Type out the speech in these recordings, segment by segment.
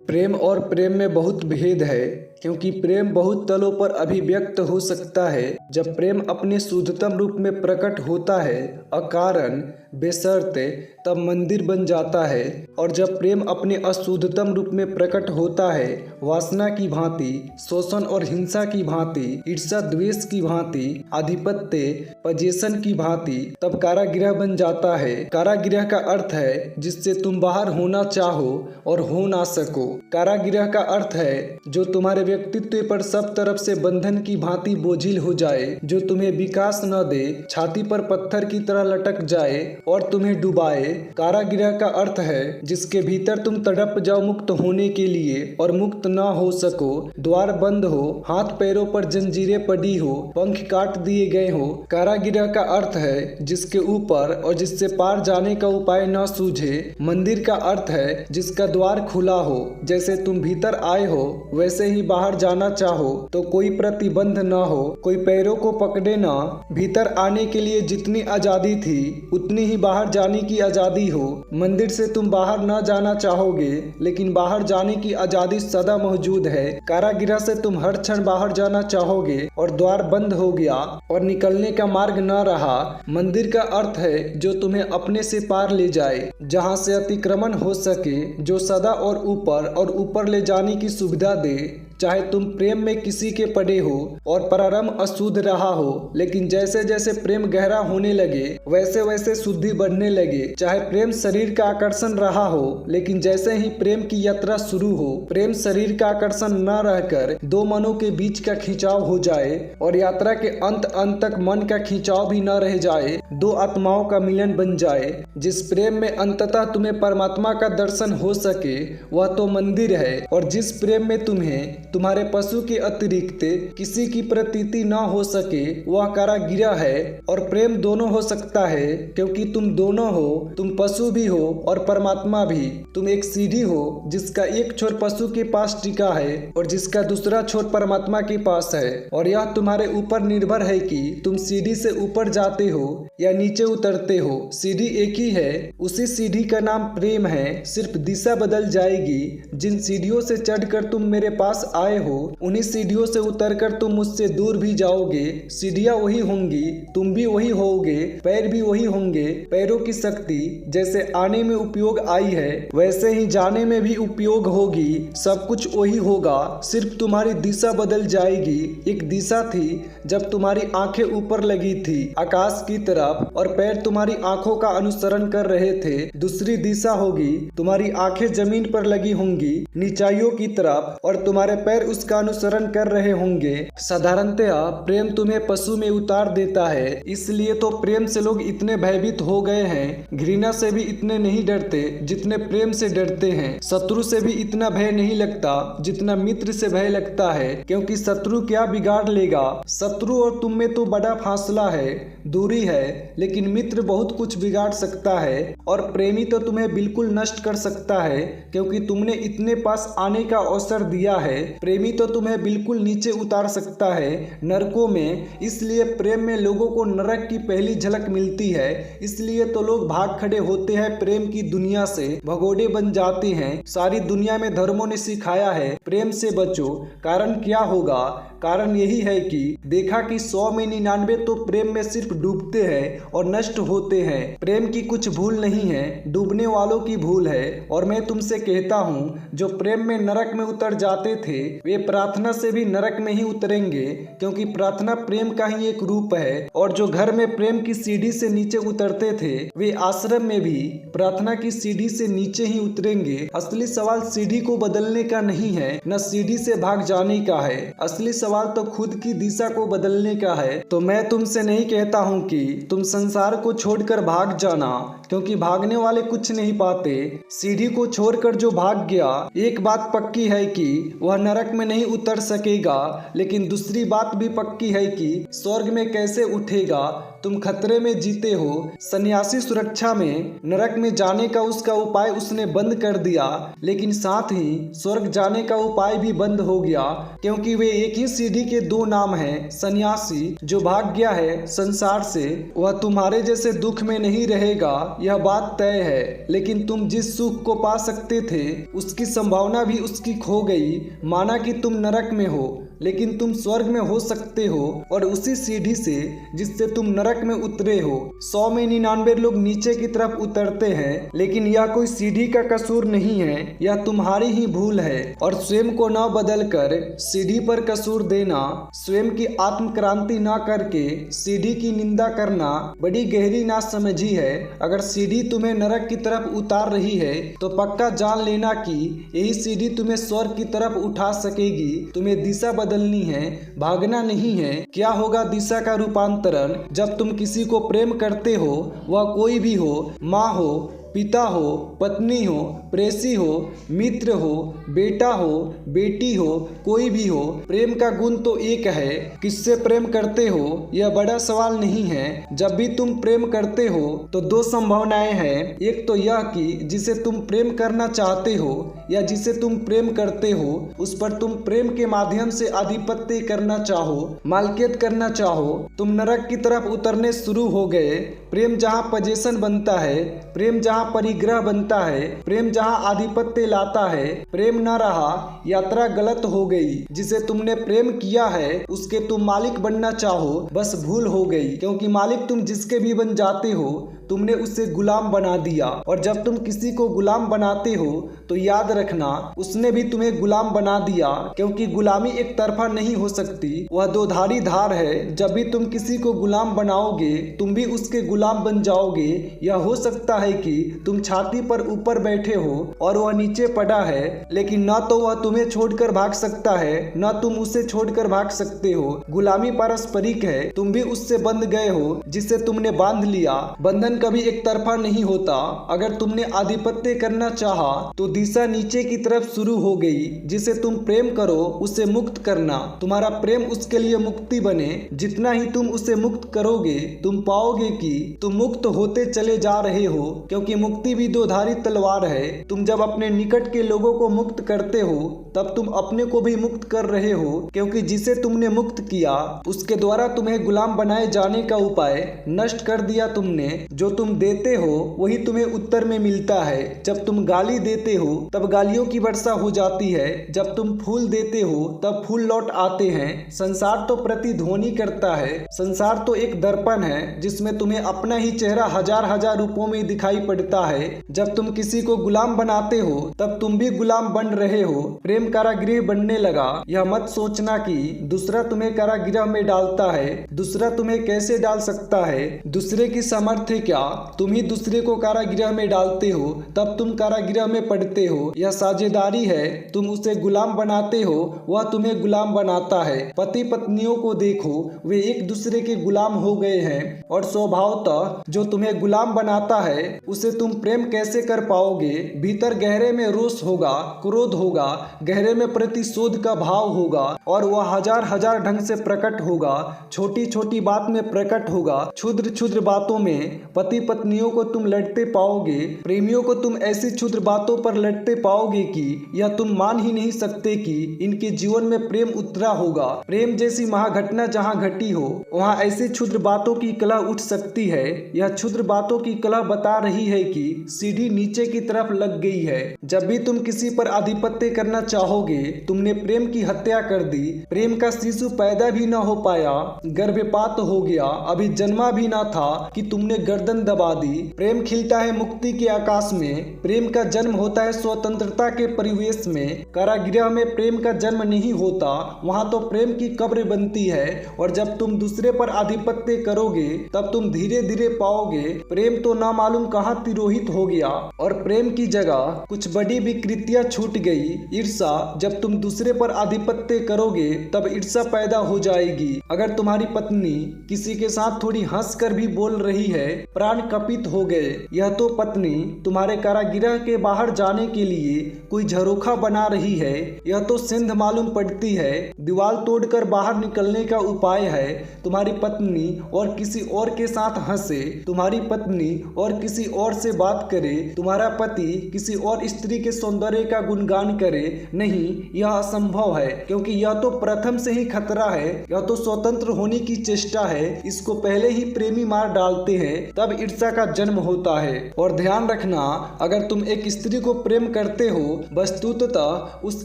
प्रेम और प्रेम में बहुत भेद है, क्योंकि प्रेम बहुत तलों पर अभिव्यक्त हो सकता है। जब प्रेम अपने शुद्धतम रूप में प्रकट होता है अकारण बेशर्ते, तब मंदिर बन जाता है। और जब प्रेम अपने अशुद्धतम रूप में प्रकट होता है वासना की भांति, शोषण और हिंसा की भांति, ईर्ष्या द्वेष की भांति, आधिपत्य पजेशन की भांति, तब कारागृह बन जाता है। कारागृह का अर्थ है जिससे तुम बाहर होना चाहो और हो ना सको। कारागृह का अर्थ है जो तुम्हारे व्यक्तित्व पर सब तरफ से बंधन की भांति बोझिल हो जाए, जो तुम्हें विकास न दे, छाती पर पत्थर की तरह लटक जाए और तुम्हें डुबाए। कारागृह का अर्थ है जिसके भीतर तुम तड़प जाओ मुक्त होने के लिए और मुक्त न हो सको। द्वार बंद हो, हाथ पैरों पर जंजीरें पड़ी हो, पंख काट दिए गए हो। कारागृह का अर्थ है जिसके ऊपर और जिससे पार जाने का उपाय न सूझे। मंदिर का अर्थ है जिसका द्वार खुला हो, जैसे तुम भीतर आए हो वैसे ही बाहर जाना चाहो तो कोई प्रतिबंध न हो, कोई पैरों को पकड़े ना। भीतर आने के लिए जितनी आजादी थी उतनी ही बाहर जाने की आजादी हो। मंदिर से तुम बाहर न जाना चाहोगे, लेकिन बाहर जाने की आजादी सदा मौजूद है। कारागृह से तुम हर क्षण बाहर जाना चाहोगे और द्वार बंद हो गया और निकलने का मार्ग न रहा। मंदिर का अर्थ है जो तुम्हें अपने से पार ले जाए, जहाँ से अतिक्रमण हो सके, जो सदा और ऊपर ले जाने की सुविधा दे। चाहे तुम प्रेम में किसी के पड़े हो और प्रारंभ अशुद्ध रहा हो, लेकिन जैसे जैसे प्रेम गहरा होने लगे वैसे वैसे शुद्धि बढ़ने लगे। चाहे प्रेम शरीर का आकर्षण रहा हो, लेकिन जैसे ही प्रेम की यात्रा शुरू हो, प्रेम शरीर का आकर्षण न रहकर दो मनों के बीच का खिंचाव हो जाए और यात्रा के अंत तक मन का खिंचाव भी न रह जाए, दो आत्माओं का मिलन बन जाए। जिस प्रेम में अंततः तुम्हें परमात्मा का दर्शन हो सके वह तो मंदिर है। और जिस प्रेम में तुम्हें तुम्हारे पशु के अतिरिक्त किसी की प्रतीति न हो सके वह कारागृह है। और प्रेम दोनों हो सकता है, क्योंकि तुम दोनों हो, तुम पशु भी हो और परमात्मा भी। तुम एक सीढ़ी हो जिसका एक छोर पशु के पास टिका है और जिसका दूसरा छोर परमात्मा के पास है। और यह तुम्हारे ऊपर निर्भर है कि तुम सीढ़ी से ऊपर जाते हो या नीचे उतरते हो। सीढ़ी एक ही है, उसी सीढ़ी का नाम प्रेम है, सिर्फ दिशा बदल जाएगी। जिन सीढ़ियों से चढ़कर तुम मेरे पास आए हो, उन्हीं सीढ़ियों से उतरकर तुम मुझसे दूर भी जाओगे। सीढ़ियां वही होंगी, तुम भी वही होगे, पैर भी वही होंगे। पैरों की शक्ति जैसे आने में उपयोग आई है वैसे ही जाने में भी उपयोग होगी। सब कुछ वही होगा, सिर्फ तुम्हारी दिशा बदल जाएगी। एक दिशा थी जब तुम्हारी आंखें ऊपर लगी थी आकाश की तरफ और पैर तुम्हारी आंखों का अनुसरण कर रहे थे। दूसरी दिशा होगी, तुम्हारी आंखें जमीन पर लगी होंगी नीचाइयों की तरफ और तुम्हारे पैर उसका अनुसरण कर रहे होंगे। साधारणतया प्रेम तुम्हें पशु में उतार देता है, इसलिए तो प्रेम से लोग इतने भयभीत हो गए हैं। घृणा से भी इतने नहीं डरते जितने प्रेम से डरते हैं। शत्रु से भी इतना भय नहीं लगता जितना मित्र से भय लगता है, क्योंकि शत्रु क्या बिगाड़ लेगा। शत्रु और तुम में तो बड़ा फासला है, दूरी है, लेकिन मित्र बहुत कुछ बिगाड़ सकता है। और प्रेमी तो तुम्हें बिल्कुल नष्ट कर सकता है, क्योंकि तुमने इतने पास आने का अवसर दिया है। प्रेमी तो तुम्हें बिल्कुल नीचे उतार सकता है, नरकों में। इसलिए प्रेम में लोगों को नरक की पहली झलक मिलती है। इसलिए तो लोग भाग खड़े होते हैं प्रेम की दुनिया से, भगोड़े बन जाते हैं। सारी दुनिया में धर्मों ने सिखाया है प्रेम से बचो। कारण क्या होगा? कारण यही है कि देखा कि 100 में 99 तो प्रेम में सिर्फ डूबते हैं और नष्ट होते हैं। प्रेम की कुछ भूल नहीं है, डूबने वालों की भूल है। और मैं तुमसे कहता हूँ, जो प्रेम में नरक में उतर जाते थे वे प्रार्थना से भी नरक में ही उतरेंगे, क्योंकि प्रार्थना प्रेम का ही एक रूप है। और जो घर में प्रेम की सीढ़ी से नीचे उतरते थे वे आश्रम में भी प्रार्थना की सीढ़ी से नीचे ही उतरेंगे। असली सवाल सीढ़ी को बदलने का नहीं है, न सीढ़ी से भाग जाने का है। असली सवाल तो खुद की दिशा को बदलने का है। तो मैं तुमसे नहीं कहता हूँ कि तुम संसार को छोड़कर भाग जाना, क्योंकि भागने वाले कुछ नहीं पाते। सीढ़ी को छोड़कर जो भाग गया, एक बात पक्की है कि वह नरक में नहीं उतर सकेगा, लेकिन दूसरी बात भी पक्की है कि स्वर्ग में कैसे उठेगा। तुम खतरे में जीते हो। सन्यासी सुरक्षा में नरक में जाने का उसका उपाय उसने बंद कर दिया, लेकिन साथ ही स्वर्ग जाने का उपाय भी बंद हो गया, क्योंकि वे एक ही सीढ़ी के दो नाम हैं। सन्यासी जो भाग गया है संसार से, वह तुम्हारे जैसे दुख में नहीं रहेगा, यह बात तय है। लेकिन तुम जिस सुख को पा सकते थे उसकी संभावना भी उसकी खो गई। माना कि तुम नरक में हो, लेकिन तुम स्वर्ग में हो सकते हो, और उसी सीढ़ी से जिससे तुम नरक में उतरे हो। 100 में 99 लोग नीचे की तरफ उतरते हैं, लेकिन यह कोई सीढ़ी का कसूर नहीं है, यह तुम्हारी ही भूल है। और स्वयं को न बदल कर सीढ़ी पर कसूर देना, स्वयं की आत्म क्रांति न करके सीढ़ी की निंदा करना बड़ी गहरी नासमझी है। अगर सीढ़ी तुम्हें नरक की तरफ उतार रही है तो पक्का जान लेना कि यही सीढ़ी तुम्हें स्वर्ग की तरफ उठा सकेगी। तुम्हें दिशा बदलनी है, भागना नहीं है। क्या होगा दिशा का रूपांतरण? जब तुम किसी को प्रेम करते हो, वह कोई भी हो, माँ हो, पिता हो, पत्नी हो, प्रेसी हो, मित्र हो, बेटा हो, बेटी हो, कोई भी हो, प्रेम का गुण तो एक है। किससे प्रेम करते हो यह बड़ा सवाल नहीं है। जब भी तुम प्रेम करते हो तो दो संभावनाएं हैं। एक तो यह कि जिसे तुम प्रेम करना चाहते हो या जिसे तुम प्रेम करते हो उस पर तुम प्रेम के माध्यम से आधिपत्य करना चाहो, मालकियत करना चाहो। तुम नरक की तरफ उतरने शुरू हो गए। प्रेम जहाँ पजेशन बनता है, प्रेम जहाँ परिग्रह बनता है, प्रेम जहाँ आधिपत्य लाता है, प्रेम न रहा, यात्रा गलत हो गई। जिसे तुमने प्रेम किया है उसके तुम मालिक बनना चाहो, बस भूल हो गई। क्योंकि मालिक तुम जिसके भी बन जाते हो, तुमने उसे गुलाम बना दिया। और जब तुम किसी को गुलाम बनाते हो तो याद रखना उसने भी तुम्हें गुलाम बना दिया, क्योंकि गुलामी एक तरफा नहीं हो सकती, वह दो धारी धार है। जब भी तुम किसी को गुलाम बनाओगे तुम भी उसके गुलाम बन जाओगे। यह हो सकता है कि तुम छाती पर ऊपर बैठे हो और वह नीचे पड़ा है, लेकिन न तो वह तुम्हें छोड़कर भाग सकता है न तुम उसे छोड़कर भाग सकते हो। गुलामी पारस्परिक है, तुम भी उससे बंध गए हो जिसे तुमने बांध लिया। बंधन कभी एक तरफा नहीं होता। अगर तुमने आधिपत्य करना चाहा तो दिशा नीचे की तरफ शुरू हो गई। जिसे तुम प्रेम करो उसे मुक्त करना, तुम्हारा प्रेम उसके लिए मुक्ति बने। जितना ही तुम उसे मुक्त करोगे तुम पाओगे कि तुम मुक्त होते चले जा रहे हो, क्योंकि मुक्ति भी दो धारी तलवार है। तुम जब अपने निकट के लोगों को मुक्त करते हो तब तुम अपने को भी मुक्त कर रहे हो, क्योंकि जिसे तुमने मुक्त किया उसके द्वारा तुम्हें गुलाम बनाए जाने का उपाय नष्ट कर दिया तुमने। जो तुम देते हो वही तुम्हें उत्तर में मिलता है। जब तुम गाली देते हो तब गालियों की वर्षा हो जाती है, जब तुम फूल देते हो तब फूल लौट आते हैं। संसार तो प्रतिध्वनि करता है, संसार तो एक दर्पण है जिसमें तुम्हें अपना ही चेहरा हजार हजार रूपों में दिखाई पड़ता है। जब तुम किसी को गुलाम बनाते हो तब तुम भी गुलाम बन रहे हो। प्रेम कारागृह बनने लगा। यह मत सोचना कि दूसरा तुम्हें कारागृह में डालता है। दूसरा तुम्हें कैसे डाल सकता है? दूसरे की सामर्थ्य क्या? तुम ही दूसरे को कारागृह में डालते हो, तब तुम कारागृह में पड़ते हो। यह साझेदारी है। तुम उसे गुलाम बनाते हो, वह तुम्हें गुलाम बनाता है। पति पत्नियों को देखो, वे एक दूसरे के गुलाम हो गए हैं। और स्वभावतः जो तुम्हें गुलाम बनाता है उसे तुम प्रेम कैसे कर पाओगे? भीतर गहरे में रोष होगा, क्रोध होगा, गहरे में प्रतिशोध का भाव होगा, और वह हजार हजार ढंग से प्रकट होगा। छोटी छोटी बात में प्रकट होगा, क्षुद्र क्षुद्र बातों में। पति पत्नियों को तुम लड़ते पाओगे, प्रेमियों को तुम ऐसी क्षुद्र बातों पर लड़ते पाओगे कि यह तुम मान ही नहीं सकते कि इनके जीवन में प्रेम उतरा होगा। प्रेम जैसी महाघटना जहाँ घटी हो वहाँ ऐसी क्षुद्र बातों की कलह उठ सकती है। यह क्षुद्र बातों की कलह बता रही है कि सीढ़ी नीचे की तरफ लग गई है। जब भी तुम किसी पर आधिपत्य करना चाहोगे तुमने प्रेम की हत्या कर दी। प्रेम का शिशु पैदा भी न हो पाया, गर्भपात हो गया, अभी जन्मा भी ना था कि तुमने गर्दन दबा दी। प्रेम खिलता है मुक्ति के आकाश में। प्रेम का जन्म होता है स्वतंत्रता के परिवेश में। कारागृह में प्रेम का जन्म नहीं होता, वहाँ तो प्रेम की कब्र बनती है। और जब तुम दूसरे पर आधिपत्य करोगे तब तुम धीरे धीरे पाओगे प्रेम तो ना मालूम कहाँ तिरोहित हो गया, और प्रेम की जगह कुछ बड़ी विकृतियां छूट गई। ईर्षा, जब तुम दूसरे पर आधिपत्य करोगे तब ईर्षा पैदा हो जाएगी। अगर तुम्हारी पत्नी किसी के साथ थोड़ी हंस कर भी बोल रही है, प्राण कपित हो गए। यह तो पत्नी तुम्हारे कारागृह के बाहर जाने के लिए कोई झरोखा बना रही है। यह तो सेंध मालूम पड़ती है, दीवार तोड़कर बाहर निकलने का उपाय है। तुम्हारी पत्नी और किसी और के साथ हंसे, तुम्हारी पत्नी और किसी और से बात करे, तुम्हारा पति किसी और स्त्री के सौंदर्य का गुणगान करे। नहीं, यह असंभव है, क्योंकि यह तो प्रथम से ही खतरा है। यह तो स्वतंत्र होने की चेष्टा है। इसको पहले ही प्रेमी मार डालते हैं, तब ईर्ष्या का जन्म होता है। और ध्यान रखना, अगर तुम एक स्त्री को प्रेम करते हो, वस्तुतः उस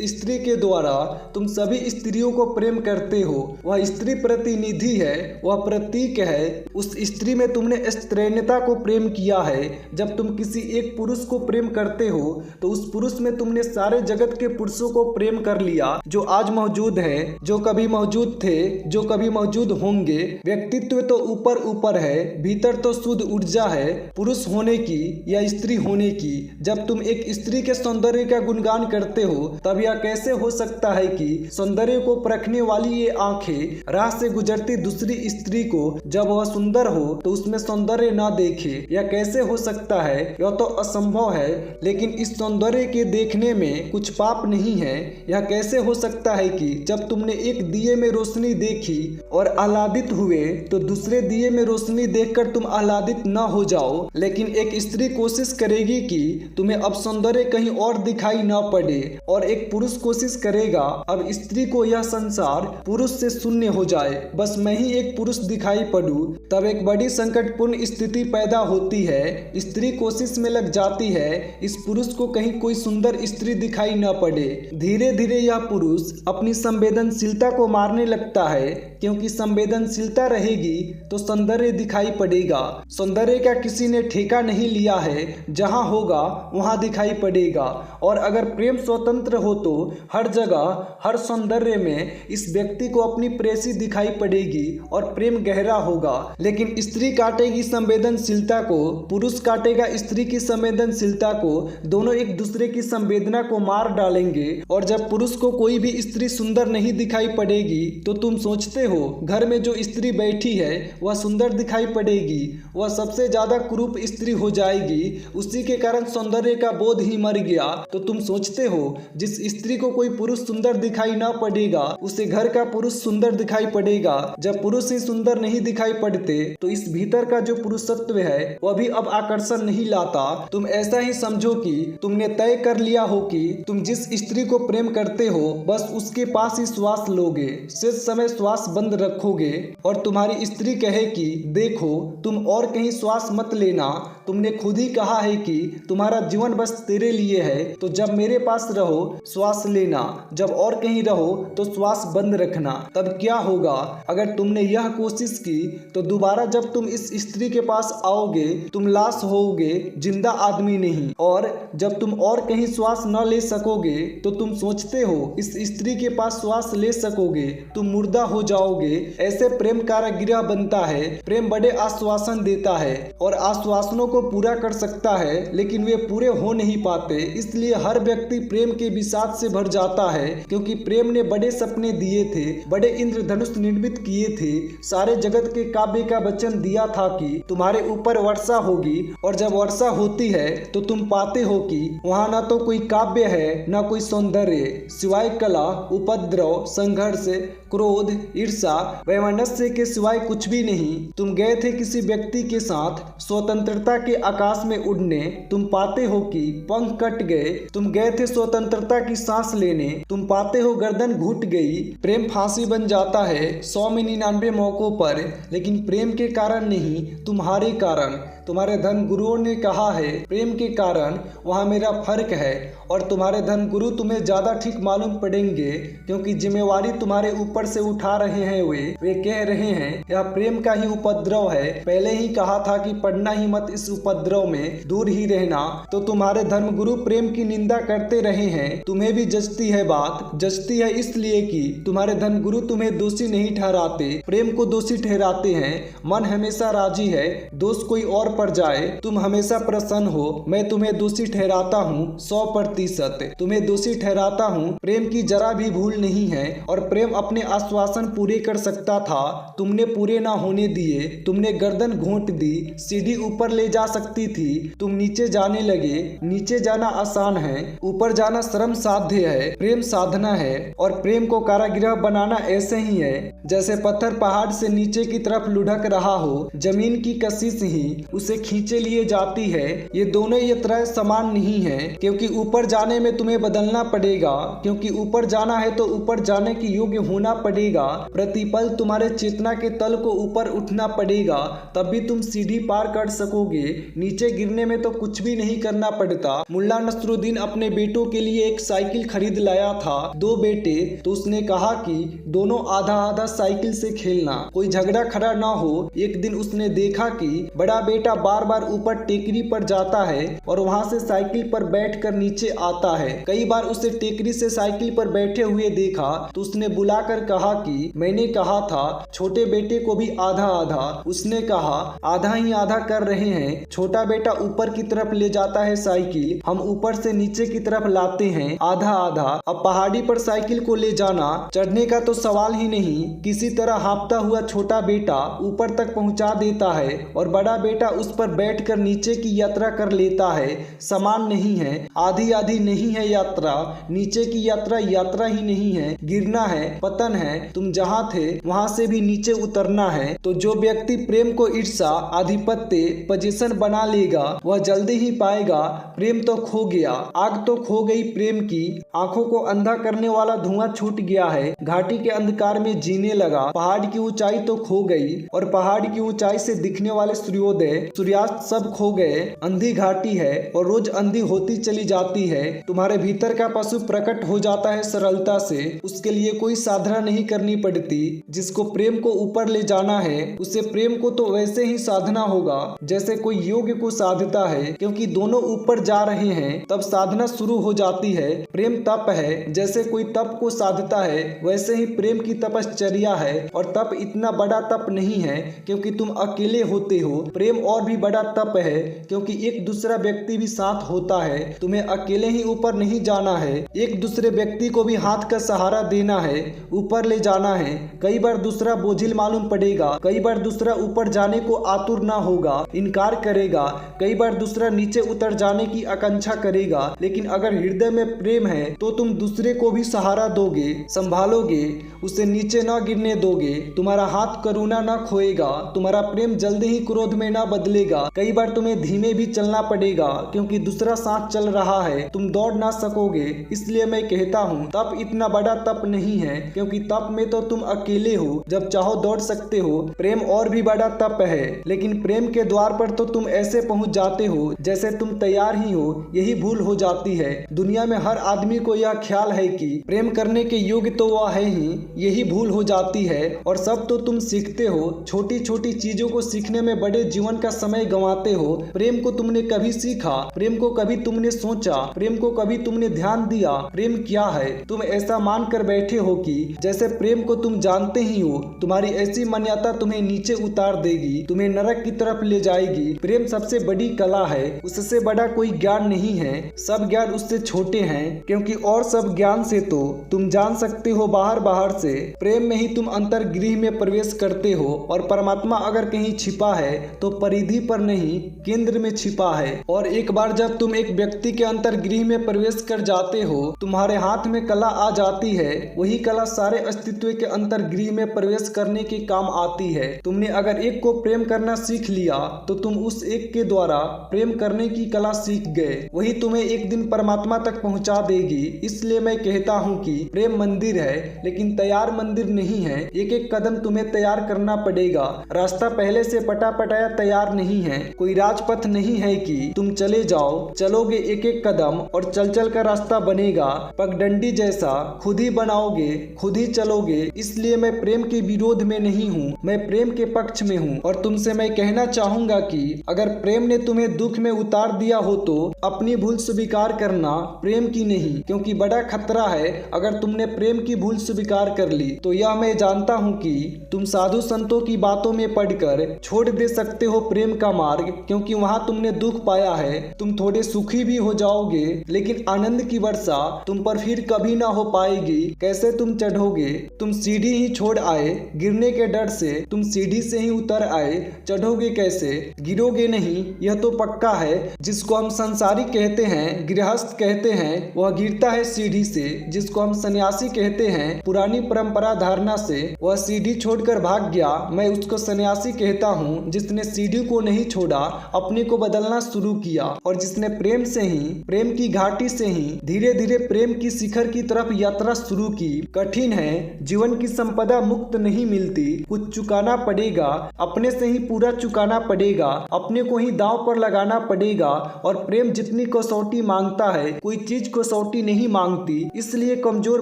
स्त्री के द्वारा तुम सभी स्त्रियों को प्रेम करते हो। वह स्त्री प्रतिनिधि है, वह प्रतीक है। उस स्त्री में तुमने स्त्रैणता को प्रेम किया है। जब तुम किसी एक पुरुष को प्रेम करते हो तो उस पुरुष में तुमने सारे जगत के पुरुषों को प्रेम कर लिया, जो आज मौजूद है, जो कभी मौजूद थे, जो कभी मौजूद होंगे। व्यक्तित्व तो ऊपर ऊपर है, भीतर तो शुद्ध ऊर्जा है, पुरुष होने की या स्त्री होने की। जब तुम एक स्त्री के सौंदर्य का गुणगान करते हो, तब यह कैसे हो सकता है कि सौंदर्य को परखने वाली ये आंखें राह से गुजरती दूसरी स्त्री को जब वह सुंदर हो तो उसमें सौंदर्य ना देखे? यह कैसे हो सकता है? यह तो असंभव है। लेकिन इस सौंदर्य के देखने में कुछ पाप नहीं है। यह कैसे हो सकता है कि जब तुमने एक दिए में रोशनी देखी और आह्लादित हुए तो दूसरे दिए में रोशनी देखकर तुम आह्लादित न हो जाओ? लेकिन एक स्त्री कोशिश करेगी कि तुम्हें अब सौंदर्य कहीं और दिखाई न पड़े, और एक पुरुष कोशिश करेगा अब स्त्री को यह संसार पुरुष से शून्य हो जाए, बस मैं ही एक पुरुष दिखाई पड़ूं। तब एक बड़ी संकटपूर्ण स्थिति पैदा होती है। स्त्री कोशिश में लग जाती है इस पुरुष को कहीं कोई सुंदर स्त्री दिखाई न पड़े। धीरे धीरे यह पुरुष अपनी संवेदनशीलता को मारने लगता है, क्योंकि संवेदनशीलता रहेगी तो सौंदर्य दिखाई पड़ेगा। सौंदर्य का किसी ने ठेका नहीं लिया है, जहां होगा वहां दिखाई पड़ेगा। और अगर प्रेम स्वतंत्र हो तो हर जगह, हर सौंदर्य में इस व्यक्ति को अपनी प्रेसी दिखाई पड़ेगी और प्रेम गहरा होगा। लेकिन स्त्री काटेगी संवेदनशीलता को, पुरुष काटेगा स्त्री की संवेदनशीलता को, दोनों एक दूसरे की संवेदना को मार डालेंगे। और जब पुरुष को कोई भी स्त्री सुंदर नहीं दिखाई पड़ेगी तो तुम सोचते हो घर में जो स्त्री बैठी है वह सुंदर दिखाई पड़ेगी? वह सबसे ज्यादा कुरूप स्त्री हो जाएगी। उसी के कारण सौंदर्य का बोध ही मर गया। तो तुम सोचते हो जिस स्त्री को कोई पुरुष सुंदर दिखाई ना पड़ेगा उसे घर का पुरुष सुंदर दिखाई पड़ेगा। जब पुरुष ही सुंदर नहीं दिखाई पड़ते तो इस भीतर का जो पुरुषत्व है वह भी अब आकर्षण नहीं लाता। तुम ऐसा ही समझो कि तुमने तय कर लिया हो कि तुम जिस स्त्री को प्रेम करते हो बस उसके पास ही श्वास लोगे, शेष समय श्वास बंद रखोगे। और तुम्हारी स्त्री कहे कि देखो तुम और कहीं श्वास मत लेना, तुमने खुद ही कहा है कि तुम्हारा जीवन बस तेरे लिए है, तो जब मेरे पास रहो श्वास लेना, जब और कहीं रहो तो श्वास बंद रखना। तब क्या होगा? अगर तुमने यह कोशिश की तो दोबारा जब तुम इस स्त्री के पास आओगे तुम लाश होगे, जिंदा आदमी नहीं। और जब तुम और कहीं श्वास न ले सकोगे तो तुम सोचते हो इस स्त्री के पास श्वास ले सकोगे, तुम मुर्दा हो जाओगे। ऐसे प्रेम कारागृह बनता है। प्रेम बड़े आश्वासन देता है और आश्वासनों को पूरा कर सकता है, लेकिन वे पूरे हो नहीं पाते। इसलिए हर व्यक्ति प्रेम के विषाद से भर जाता है, क्योंकि प्रेम ने बड़े सपने दिए थे, बड़े इंद्रधनुष निर्मित किए थे, सारे जगत के काव्य का वचन दिया था कि तुम्हारे ऊपर वर्षा होगी। और जब वर्षा होती है तो तुम पाते हो कि वहाँ ना तो कोई काव्य है ना कोई सौंदर्य, सिवाय कला, उपद्रव, संघर्ष, क्रोध, ईर्ष्या, वैमनस्य के सिवाय कुछ भी नहीं। तुम गए थे किसी व्यक्ति के साथ स्वतंत्रता के आकाश में उड़ने, तुम पाते हो कि पंख कट गए। तुम गए थे स्वतंत्रता की सांस लेने, तुम पाते हो गर्दन घुट गई। प्रेम फांसी बन जाता है 100 में 99 मौकों पर, लेकिन प्रेम के कारण नहीं, तुम्हारे कारण। तुम्हारे धर्म गुरुओं ने कहा है प्रेम के कारण वहाँ मेरा फर्क है। और तुम्हारे धर्म गुरु तुम्हें ज्यादा ठीक मालूम पड़ेंगे, क्योंकि जिम्मेवारी तुम्हारे ऊपर से उठा रहे हैं। वे कह रहे हैं यह प्रेम का ही उपद्रव है। पहले ही कहा था कि पढ़ना ही मत, इस उपद्रव में दूर ही रहना। तो तुम्हारे धर्म गुरु प्रेम की निंदा करते रहे हैं। तुम्हें भी जचती है बात, जचती है इसलिए कि तुम्हारे धर्म गुरु तुम्हें दोषी नहीं ठहराते, प्रेम को दोषी ठहराते हैं। मन हमेशा राजी है, दोष कोई और पड़ जाए, तुम हमेशा प्रसन्न हो। मैं तुम्हें दोषी ठहराता हूँ 100%, तुम्हें दोषी ठहराता हूँ। प्रेम की जरा भी भूल नहीं है और प्रेम अपने आश्वासन पूरे कर सकता था, तुमने पूरे ना होने दिए। तुमने गर्दन घोंट दी, सीढ़ी ऊपर ले जा सकती थी, तुम नीचे जाने लगे। नीचे जाना आसान है, ऊपर जाना श्रम साध्य है। प्रेम साधना है और प्रेम को कारागृह बनाना ऐसे ही है जैसे पत्थर पहाड़ से नीचे की तरफ लुढ़क रहा हो, जमीन की कशिश ही उसे खींचे लिए जाती है। ये दोनों यात्राएं समान नहीं है, क्योंकि ऊपर जाने में तुम्हें बदलना पड़ेगा, क्योंकि ऊपर जाना है तो ऊपर जाने के योग्य होना पड़ेगा। प्रतिपल तुम्हारे चेतना के तल को ऊपर उठना पड़ेगा, तब भी तुम सीढ़ी पार कर सकोगे। नीचे गिरने में तो कुछ भी नहीं करना पड़ता। मुल्ला नसरुद्दीन अपने बेटों के लिए एक साइकिल खरीद लाया था, 2 बेटे, तो उसने कहा कि दोनों आधा आधा साइकिल से खेलना, कोई झगड़ा खड़ा ना हो। एक दिन उसने देखा कि बड़ा बेटा बार बार ऊपर टेकरी पर जाता है और वहां से साइकिल पर बैठकर नीचे आता है। कई बार उसे टेकरी से साइकिल पर बैठे हुए देखा तो उसने बुलाकर कहा कि मैंने कहा था छोटे बेटे को भी आधा आधा। उसने कहा आधा ही आधा कर रहे हैं। छोटा बेटा ऊपर की तरफ ले जाता है साइकिल, हम ऊपर से नीचे की तरफ लाते हैं आधा आधा। अब पहाड़ी पर साइकिल को ले जाना, चढ़ने का तो सवाल ही नहीं। किसी तरह हाँफता हुआ छोटा बेटा ऊपर तक पहुंचा देता है और बड़ा बेटा उस पर बैठकर नीचे की यात्रा कर लेता है। समान नहीं है, आधी आधी नहीं है यात्रा। नीचे की यात्रा यात्रा ही नहीं है, गिरना है, पतन है। तुम जहाँ थे वहाँ से भी नीचे उतरना है। तो जो व्यक्ति प्रेम को ईर्ष्या, आधिपत्य, पोजीशन बना लेगा वह जल्दी ही पाएगा प्रेम तो खो गया, आग तो खो गई प्रेम की। आंखों को अंधा करने वाला धुआं छूट गया है, घाटी के अंधकार में जीने लगा। पहाड़ की ऊंचाई तो खो गई और पहाड़ की ऊंचाई से दिखने वाले सूर्योदय, सूर्यास्त सब खो गए। अंधी घाटी है और रोज अंधी होती चली जाती है। तुम्हारे भीतर का पशु प्रकट हो जाता है सरलता से, उसके लिए कोई साधना नहीं करनी पड़ती। जिसको प्रेम को ऊपर ले जाना है उसे प्रेम को तो वैसे ही साधना होगा जैसे कोई योग को साधता है, क्योंकि दोनों ऊपर जा रहे हैं तब साधना शुरू हो जाती है। प्रेम तप है, जैसे कोई तप को साधता है वैसे ही प्रेम की तपश्चर्या है। और तप इतना बड़ा तप नहीं है क्योंकि तुम अकेले होते हो, प्रेम और भी बड़ा तप है क्योंकि एक दूसरा व्यक्ति भी साथ होता है। तुम्हें अकेले ही ऊपर नहीं जाना है, एक दूसरे व्यक्ति को भी हाथ का सहारा देना है, ऊपर ले जाना है। कई बार दूसरा बोझिल मालूम पड़ेगा, कई बार दूसरा ऊपर जाने को आतुर ना होगा, इनकार करेगा, कई बार दूसरा नीचे उतर जाने की आकांक्षा करेगा। लेकिन अगर हृदय में प्रेम है तो तुम दूसरे को भी सहारा दोगे, संभालोगे, उसे नीचे न गिरने दोगे। तुम्हारा हाथ करुणा न खोएगा, तुम्हारा प्रेम जल्दी ही क्रोध में न बदलेगा। कई बार तुम्हें धीमे भी चलना पड़ेगा क्योंकि दूसरा साथ चल रहा है, तुम दौड़ ना सकोगे। इसलिए मैं कहता हूँ तप इतना बड़ा तप नहीं है, क्योंकि तप में तो तुम अकेले हो, जब चाहो दौड़ सकते हो। प्रेम और भी बड़ा तप है, लेकिन प्रेम के द्वार पर तो तुम ऐसे पहुँच जाते हो जैसे तुम तैयार ही हो। यही भूल हो जाती है। दुनिया में हर आदमी को यह ख्याल है कि प्रेम करने के योग्य तो वह है ही, यही भूल हो जाती है। और सब तो तुम सीखते हो, छोटी छोटी चीजों को सीखने में बड़े जीवन का समय गंवाते हो। प्रेम को तुमने कभी सीखा, प्रेम को कभी तुमने सोचा, प्रेम को कभी तुमने ध्यान दिया प्रेम क्या है? तुम ऐसा मान कर बैठे हो कि जैसे प्रेम को तुम जानते ही हो। तुम्हारी ऐसी मान्यता तुम्हें नीचे उतार देगी, तुम्हें नरक की तरफ ले जाएगी। प्रेम सबसे बड़ी कला है, उससे बड़ा कोई ज्ञान नहीं है। सब ज्ञान उससे छोटे हैं, क्योंकि और सब ज्ञान से तो तुम जान सकते हो बाहर बाहर से। प्रेम में ही तुम अंतर्गृह में प्रवेश करते हो और परमात्मा अगर कहीं छिपा है तो परिधि पर नहीं, केंद्र में छिपा है। और एक बार जब तुम एक व्यक्ति के अंतर्गृह में प्रवेश कर जाते हो, तुम्हारे हाथ में कला आ जाती है। वही कला सारे अस्तित्व के अंतर्गृह में प्रवेश करने के काम आती है। तुमने अगर एक को प्रेम करना सीख लिया तो तुम उस एक के द्वारा प्रेम करने की कला सीख गए। वही तुम्हें एक दिन परमात्मा तक पहुंचा देगी। इसलिए मैं कहता हूं कि प्रेम मंदिर है, लेकिन तैयार मंदिर नहीं है। एक एक कदम तुम्हें तैयार करना पड़ेगा। रास्ता पहले से पटा पटाया तैयार नहीं है। कोई राजपथ नहीं है कि तुम चले जाओ, चलोगे एक एक कदम और चल चल कर रास्ता बनेगा। पगडंडी जैसा खुद ही बनाओगे, खुद ही चलोगे। इसलिए मैं प्रेम के विरोध में नहीं हूँ, मैं प्रेम के पक्ष में हूँ। और तुमसे मैं कहना चाहूंगा कि अगर प्रेम ने तुम्हें दुख में उतार दिया हो तो अपनी भूल स्वीकार करना, प्रेम की नहीं। क्योंकि बड़ा खतरा है अगर तुमने प्रेम की भूल स्वीकार कर ली तो यह मैं जानता हूँ कि तुम साधु संतों की बातों में पढ़कर छोड़ दे सकते हो प्रेम प्रेम का मार्ग, क्योंकि वहाँ तुमने दुख पाया है। तुम थोड़े सुखी भी हो जाओगे, लेकिन आनंद की वर्षा तुम पर फिर कभी ना हो पाएगी। कैसे तुम चढ़ोगे? तुम सीढ़ी ही छोड़ आए, गिरने के डर से तुम सीढ़ी से ही उतर आए। चढ़ोगे कैसे? गिरोगे नहीं, यह तो पक्का है। जिसको हम संसारी कहते हैं, गृहस्थ कहते हैं, वह गिरता है सीढ़ी से। जिसको हम सन्यासी कहते हैं, पुरानी परंपरा धारणा से, वह सीढ़ी छोड़कर भाग गया। मैं उसको सन्यासी कहता हूँ जिसने सीढ़ी को नहीं छोड़ा, अपने को बदलना शुरू किया, और जिसने प्रेम से ही, प्रेम की घाटी से ही धीरे धीरे प्रेम की शिखर की तरफ यात्रा शुरू की। कठिन है, जीवन की संपदा मुक्त नहीं मिलती, कुछ चुकाना पड़ेगा, अपने से ही पूरा चुकाना पड़ेगा, अपने को ही दांव पर लगाना पड़ेगा। और प्रेम जितनी कसौटी मांगता है, कोई चीज कसौटी नहीं मांगती, इसलिए कमजोर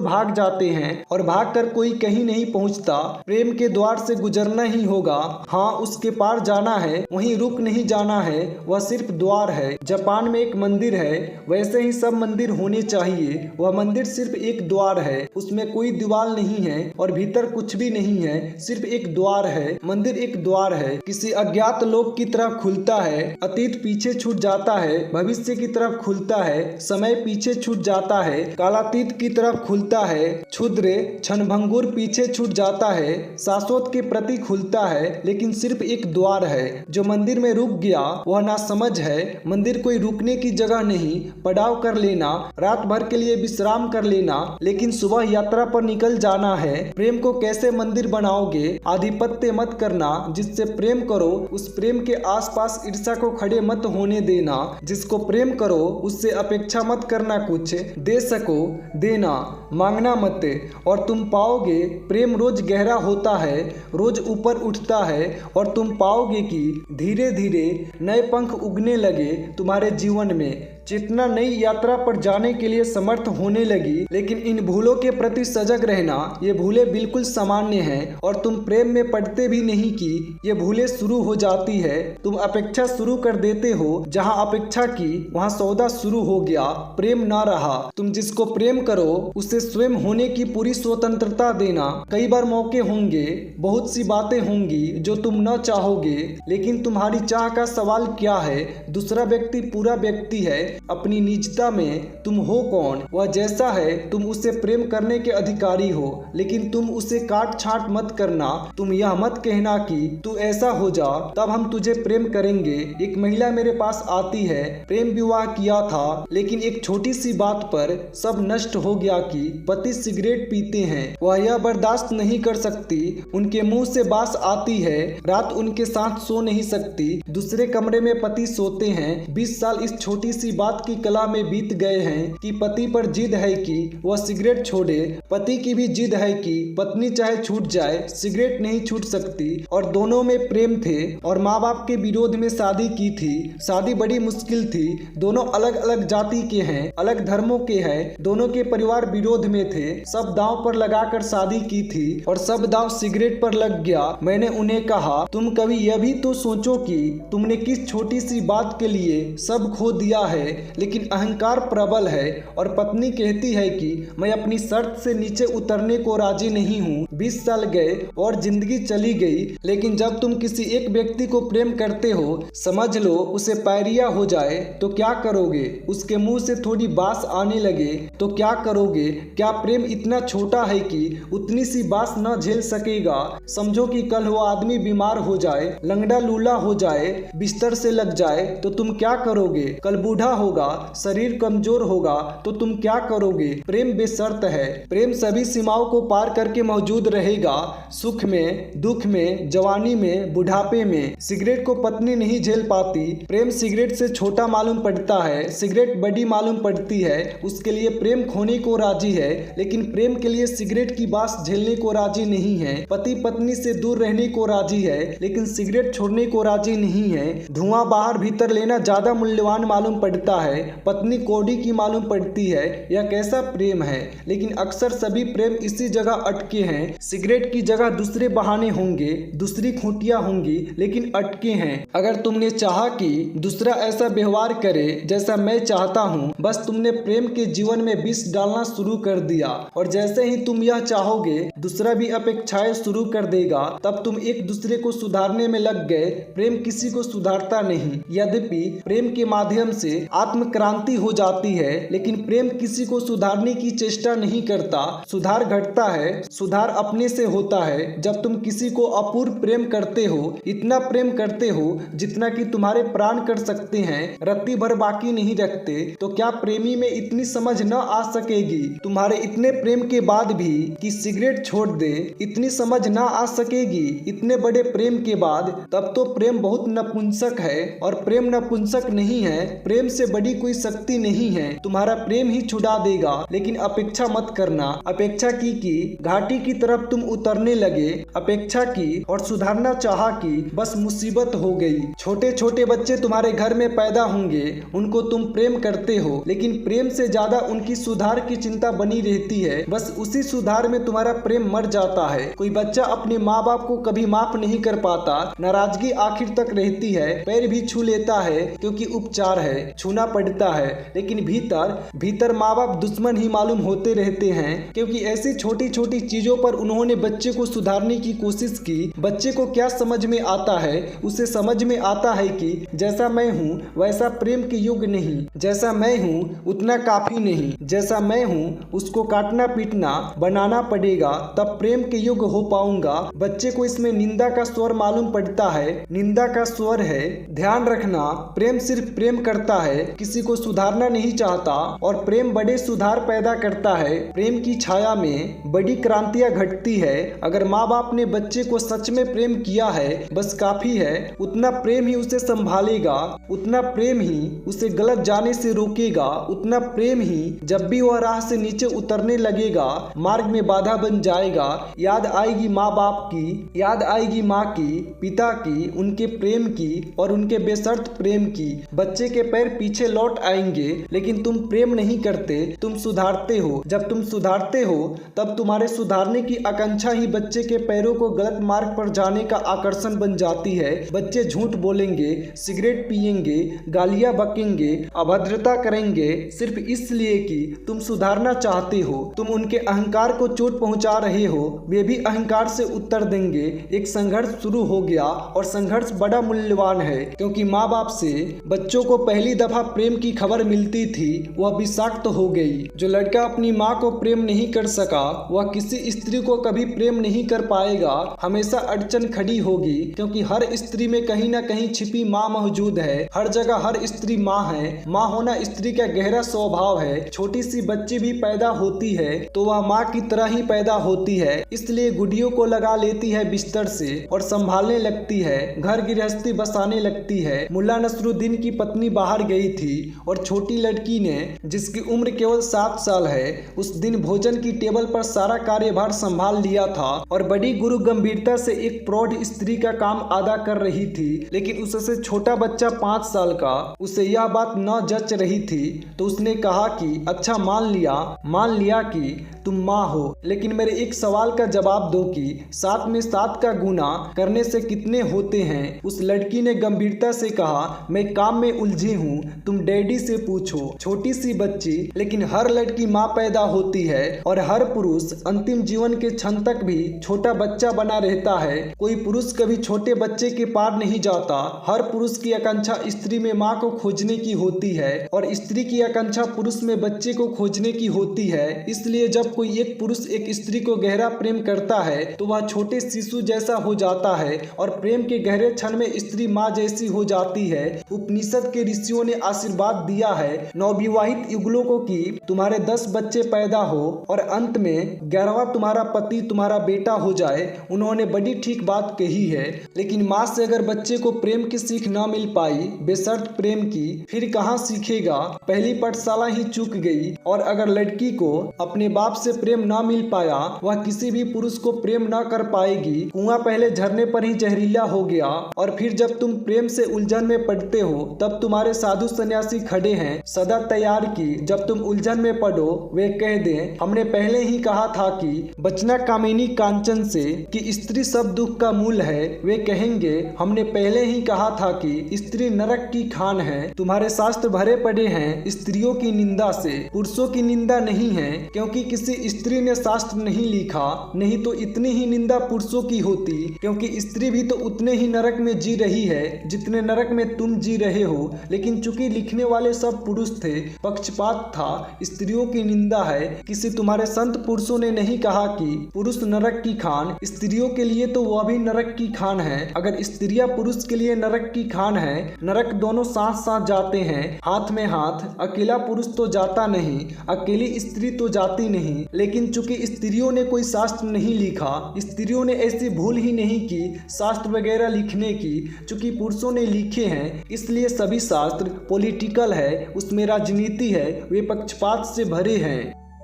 भाग जाते हैं, और भागकर कोई कहीं नहीं पहुंचता। प्रेम के द्वार से गुजरना ही होगा। हाँ, उसके पार जाना है, वहीं रुक नहीं जाना है। वह सिर्फ द्वार है। जापान में एक मंदिर है, वैसे ही सब मंदिर होने चाहिए। वह मंदिर सिर्फ एक द्वार है, उसमें कोई दीवार नहीं है और भीतर कुछ भी नहीं है, सिर्फ एक द्वार है। मंदिर एक द्वार है, किसी अज्ञात लोक की तरफ खुलता है। अतीत पीछे छूट जाता है, भविष्य की तरफ खुलता है, समय पीछे छूट जाता है, कालातीत की तरफ खुलता है, क्षुद्र क्षणभंगुर पीछे छूट जाता है, शाश्वत के प्रति खुलता है। लेकिन सिर्फ एक द्वार है। जो मंदिर में रुक गया वह ना समझ है। मंदिर कोई रुकने की जगह नहीं, पड़ाव कर लेना, रात भर के लिए विश्राम कर लेना, लेकिन सुबह यात्रा पर निकल जाना है। प्रेम को कैसे मंदिर बनाओगे? आधिपत्य मत करना, जिससे प्रेम करो उस प्रेम के आसपास ईर्ष्या को खड़े मत होने देना। जिसको प्रेम करो उससे अपेक्षा मत करना, कुछ दे सको देना, मांगना मत, और तुम पाओगे प्रेम रोज गहरा होता है, रोज ऊपर उठता है, और तुम पाओगे कि धीरे धीरे नए पंख उगने लगे तुम्हारे जीवन में। चेतना नई यात्रा पर जाने के लिए समर्थ होने लगी। लेकिन इन भूलों के प्रति सजग रहना, ये भूलें बिल्कुल सामान्य हैं, और तुम प्रेम में पड़ते भी नहीं कि ये भूलें शुरू हो जाती है। तुम अपेक्षा शुरू कर देते हो, जहां अपेक्षा की वहां सौदा शुरू हो गया, प्रेम ना रहा। तुम जिसको प्रेम करो उसे स्वयं होने की पूरी स्वतंत्रता देना। कई बार मौके होंगे, बहुत सी बातें होंगी जो तुम न चाहोगे, लेकिन तुम्हारी चाह का सवाल क्या है? दूसरा व्यक्ति पूरा व्यक्ति है। अपनी निजता में तुम हो कौन? वह जैसा है तुम उसे प्रेम करने के अधिकारी हो, लेकिन तुम उसे काट छांट मत करना। तुम यह मत कहना कि तू ऐसा हो जा तब हम तुझे प्रेम करेंगे। एक महिला मेरे पास आती है, प्रेम विवाह किया था, लेकिन एक छोटी सी बात पर सब नष्ट हो गया कि पति सिगरेट पीते हैं। वह यह बर्दाश्त नहीं कर सकती, उनके मुंह से बास आती है, रात उनके साथ सो नहीं सकती। दूसरे कमरे में पति सोते हैं। 20 साल इस छोटी सी बात की कला में बीत गए हैं कि पति पर जिद है कि वह सिगरेट छोड़े, पति की भी जिद है कि पत्नी चाहे छूट जाए, सिगरेट नहीं छूट सकती। और दोनों में प्रेम थे, और माँ बाप के विरोध में शादी की थी। शादी बड़ी मुश्किल थी। दोनों अलग अलग जाति के हैं, अलग धर्मों के हैं, दोनों के परिवार विरोध में थे। सब दांव पर लगाकर शादी की थी, और सब दांव सिगरेट पर लग गया। मैंने उन्हें कहा, तुम कभी यह भी तो सोचो कि तुमने किस छोटी सी बात के लिए सब खो दिया है। लेकिन अहंकार प्रबल है, और पत्नी कहती है कि मैं अपनी शर्त से नीचे उतरने को राजी नहीं हूँ। 20 साल गए और जिंदगी चली गई। लेकिन जब तुम किसी एक व्यक्ति को प्रेम करते हो, समझ लो उसे पायरिया हो जाए तो क्या करोगे? उसके मुंह से थोड़ी बास आने लगे तो क्या करोगे? क्या प्रेम इतना छोटा है कि उतनी सी बास न झेल सकेगा? समझो कि कल वो आदमी बीमार हो जाए, लंगड़ा लूला हो जाए, बिस्तर से लग जाए तो तुम क्या करोगे? कल बूढ़ा होगा, शरीर कमजोर होगा तो तुम क्या करोगे? प्रेम बेशर्त है। प्रेम सभी सीमाओं को पार करके मौजूद रहेगा, सुख में, दुख में, जवानी में, बुढ़ापे में। सिगरेट को पत्नी नहीं झेल पाती। प्रेम सिगरेट से छोटा मालूम पड़ता है, सिगरेट बड़ी मालूम पड़ती है। उसके लिए प्रेम खोने को राजी है, लेकिन प्रेम के लिए सिगरेट की बास झेलने को राजी नहीं है। पति पत्नी से दूर रहने को राजी है, लेकिन सिगरेट छोड़ने को राजी नहीं है। धुआं बाहर भीतर लेना ज्यादा मूल्यवान मालूम पड़ता पड़ता है, पत्नी कौड़ी की मालूम पड़ती है, यह कैसा प्रेम है। लेकिन अक्सर सभी प्रेम इसी जगह अटके हैं। सिगरेट की जगह दूसरे बहाने होंगे, दूसरी खूंटियां होंगी, लेकिन अटके हैं। अगर तुमने चाहा कि दूसरा ऐसा व्यवहार करे जैसा मैं चाहता हूँ, बस तुमने प्रेम के जीवन में विष डालना शुरू कर दिया। और जैसे ही तुम यह चाहोगे, दूसरा भी अपेक्षाएं शुरू कर देगा, तब तुम एक दूसरे को सुधारने में लग गए। प्रेम किसी को सुधारता नहीं। यद्यपि प्रेम के माध्यम से आत्मक्रांति हो जाती है, लेकिन प्रेम किसी को सुधारने की चेष्टा नहीं करता। सुधार घटता है, सुधार अपने से होता है जब तुम किसी को अपूर्व प्रेम करते हो, इतना प्रेम करते हो जितना कि तुम्हारे प्राण कर सकते हैं, रत्ती भर बाकी नहीं रखते। तो क्या प्रेमी में इतनी समझ न आ सकेगी तुम्हारे इतने प्रेम के बाद भी कि सिगरेट छोड़ दे? इतनी समझ न आ सकेगी इतने बड़े प्रेम के बाद? तब तो प्रेम बहुत नपुंसक है। और प्रेम नपुंसक नहीं है, प्रेम से बड़ी कोई शक्ति नहीं है। तुम्हारा प्रेम ही छुड़ा देगा। लेकिन अपेक्षा मत करना। अपेक्षा की कि घाटी की तरफ तुम उतरने लगे, अपेक्षा की और सुधारना चाहा कि बस मुसीबत हो गई। छोटे छोटे बच्चे तुम्हारे घर में पैदा होंगे, उनको तुम प्रेम करते हो, लेकिन प्रेम से ज्यादा उनकी सुधार की चिंता बनी रहती है। बस उसी सुधार में तुम्हारा प्रेम मर जाता है। कोई बच्चा अपने माँ बाप को कभी माफ नहीं कर पाता, नाराजगी आखिर तक रहती है, पैर भी छू लेता है क्योंकि उपचार है, छूना पड़ता है। लेकिन भीतर माँ बाप दुश्मन ही मालूम होते रहते हैं, क्योंकि ऐसी छोटी छोटी चीजों पर उन्होंने बच्चे को सुधारने की कोशिश की। बच्चे को क्या समझ में आता है? उसे समझ में आता है कि जैसा मैं हूँ वैसा प्रेम के युग नहीं, जैसा मैं हूँ उतना काफी नहीं, जैसा मैं हूँ उसको काटना पीटना बनाना पड़ेगा, तब प्रेम के युग हो पाऊंगा। बच्चे को इसमें निंदा का स्वर मालूम पड़ता है, निंदा का स्वर है। ध्यान रखना, प्रेम सिर्फ प्रेम करता है, किसी को सुधारना नहीं चाहता। और प्रेम बड़े सुधार पैदा करता है। प्रेम की छाया में बड़ी क्रांतियां घटती है। अगर माँ बाप ने बच्चे को सच में प्रेम किया है, बस काफी है। उतना प्रेम ही उसे संभालेगा, उतना प्रेम ही उसे गलत जाने से रोकेगा, उतना प्रेम ही जब भी वह राह से नीचे उतरने लगेगा मार्ग में बाधा बन जाएगा। याद आएगी माँ बाप की, याद आएगी माँ की, पिता की, उनके प्रेम की और उनके बेशर्त प्रेम की। बच्चे के पैर पीछे लौट आएंगे, लेकिन तुम प्रेम नहीं करते, तुम सुधारते हो। जब तुम सुधारते हो तब तुम्हारे सुधारने की आकांक्षा ही बच्चे के पैरों को गलत मार्ग पर जाने का आकर्षण बन जाती है। बच्चे झूठ बोलेंगे, सिगरेट पिएंगे, गालियां बकेंगे, अभद्रता करेंगे, सिर्फ इसलिए कि तुम सुधारना चाहते हो। तुम उनके अहंकार को चोट पहुंचा रहे हो, वे भी अहंकार से उत्तर देंगे। एक संघर्ष शुरू हो गया और संघर्ष बड़ा मूल्यवान है, क्योंकि माँ बाप से बच्चों को पहली दफा प्रेम की खबर मिलती थी, वह विषाक्त हो गई। जो लड़का अपनी माँ को प्रेम नहीं कर सका, वह किसी स्त्री को कभी प्रेम नहीं कर पाएगा। हमेशा अड़चन खड़ी होगी, क्योंकि हर स्त्री में कहीं ना कहीं छिपी माँ मौजूद है। हर जगह हर स्त्री माँ है। माँ होना स्त्री का गहरा स्वभाव है। छोटी सी बच्ची भी पैदा होती है तो वह माँ की तरह ही पैदा होती है, इसलिए गुडियों को लगा लेती है बिस्तर से और संभालने लगती है, घर गृहस्थी बसाने लगती है। मुल्ला नसरुद्दीन की पत्नी बाहर गई थी और छोटी लड़की ने, जिसकी उम्र केवल 7 साल है, उस दिन भोजन की टेबल पर सारा कार्यभार संभाल लिया था और बड़ी गुरु गंभीरता से एक प्रौढ़ स्त्री का काम अदा कर रही थी। लेकिन उससे छोटा बच्चा 5 साल का, उसे यह बात न जच रही थी, तो उसने कहा कि अच्छा मान लिया कि तुम माँ हो, लेकिन मेरे एक सवाल का जवाब दो कि 7 में 7 का गुना करने से कितने होते हैं? उस लड़की ने गंभीरता से कहा, मैं काम में उलझी हूँ, तुम डैडी से पूछो। छोटी सी बच्ची, लेकिन हर लड़की माँ पैदा होती है और हर पुरुष अंतिम जीवन के क्षण तक भी छोटा बच्चा बना रहता है। कोई पुरुष कभी छोटे बच्चे के पार नहीं जाता। हर पुरुष की आकांक्षा स्त्री में माँ को खोजने की होती है और स्त्री की आकांक्षा पुरुष में बच्चे को खोजने की होती है। इसलिए जब कोई एक पुरुष एक स्त्री को गहरा प्रेम करता है तो वह छोटे शिशु जैसा हो जाता है और प्रेम के गहरे क्षण में स्त्री माँ जैसी हो जाती है। उपनिषद के ऋषियों ने आशीर्वाद दिया है नवविवाहित युगलों को कि तुम्हारे 10 बच्चे पैदा हो और अंत में 11वां तुम्हारा पति तुम्हारा बेटा हो जाए। उन्होंने बड़ी ठीक बात कही है। लेकिन माँ से अगर बच्चे को प्रेम की सीख न मिल पाई, बेशर्त प्रेम की, फिर कहाँ सीखेगा? पहली पाठशाला ही चूक गई। और अगर लड़की को अपने बाप से से प्रेम ना मिल पाया वह किसी भी पुरुष को प्रेम ना कर पाएगी। कुआं पहले झरने पर ही जहरीला हो गया और फिर जब तुम प्रेम से उलझन में पड़ते हो तब तुम्हारे साधु सन्यासी खड़े हैं सदा तैयार की जब तुम उलझन में पड़ो वे कह दें हमने पहले ही कहा था कि बचना कामिनी कांचन से कि स्त्री सब दुख का मूल है। वे कहेंगे हमने पहले ही कहा था कि स्त्री नरक की खान है। तुम्हारे शास्त्र भरे पड़े हैं स्त्रियों की निंदा से, पुरुषों की निंदा नहीं है, क्योंकि किसी स्त्री ने शास्त्र नहीं लिखा। नहीं तो इतनी ही निंदा पुरुषों की होती, क्योंकि स्त्री भी तो उतने ही नरक में जी रही है जितने नरक में तुम जी रहे हो। लेकिन चूंकि लिखने वाले सब पुरुष थे, पक्षपात था, स्त्रियों की निंदा है। किसी तुम्हारे संत पुरुषों ने नहीं कहा कि पुरुष नरक की खान, स्त्रियों के लिए तो वह भी नरक की खान है। अगर स्त्रियां पुरुष के लिए नरक की खान है, नरक दोनों साथ साथ जाते हैं हाथ में हाथ। अकेला पुरुष तो जाता नहीं, अकेली स्त्री तो जाती नहीं। लेकिन चूंकि स्त्रियों ने कोई शास्त्र नहीं लिखा, स्त्रियों ने ऐसी भूल ही नहीं की शास्त्र वगैरह लिखने की। चूंकि पुरुषों ने लिखे हैं इसलिए सभी शास्त्र पॉलिटिकल है, उसमें राजनीति है, वे पक्षपात से भरे हैं।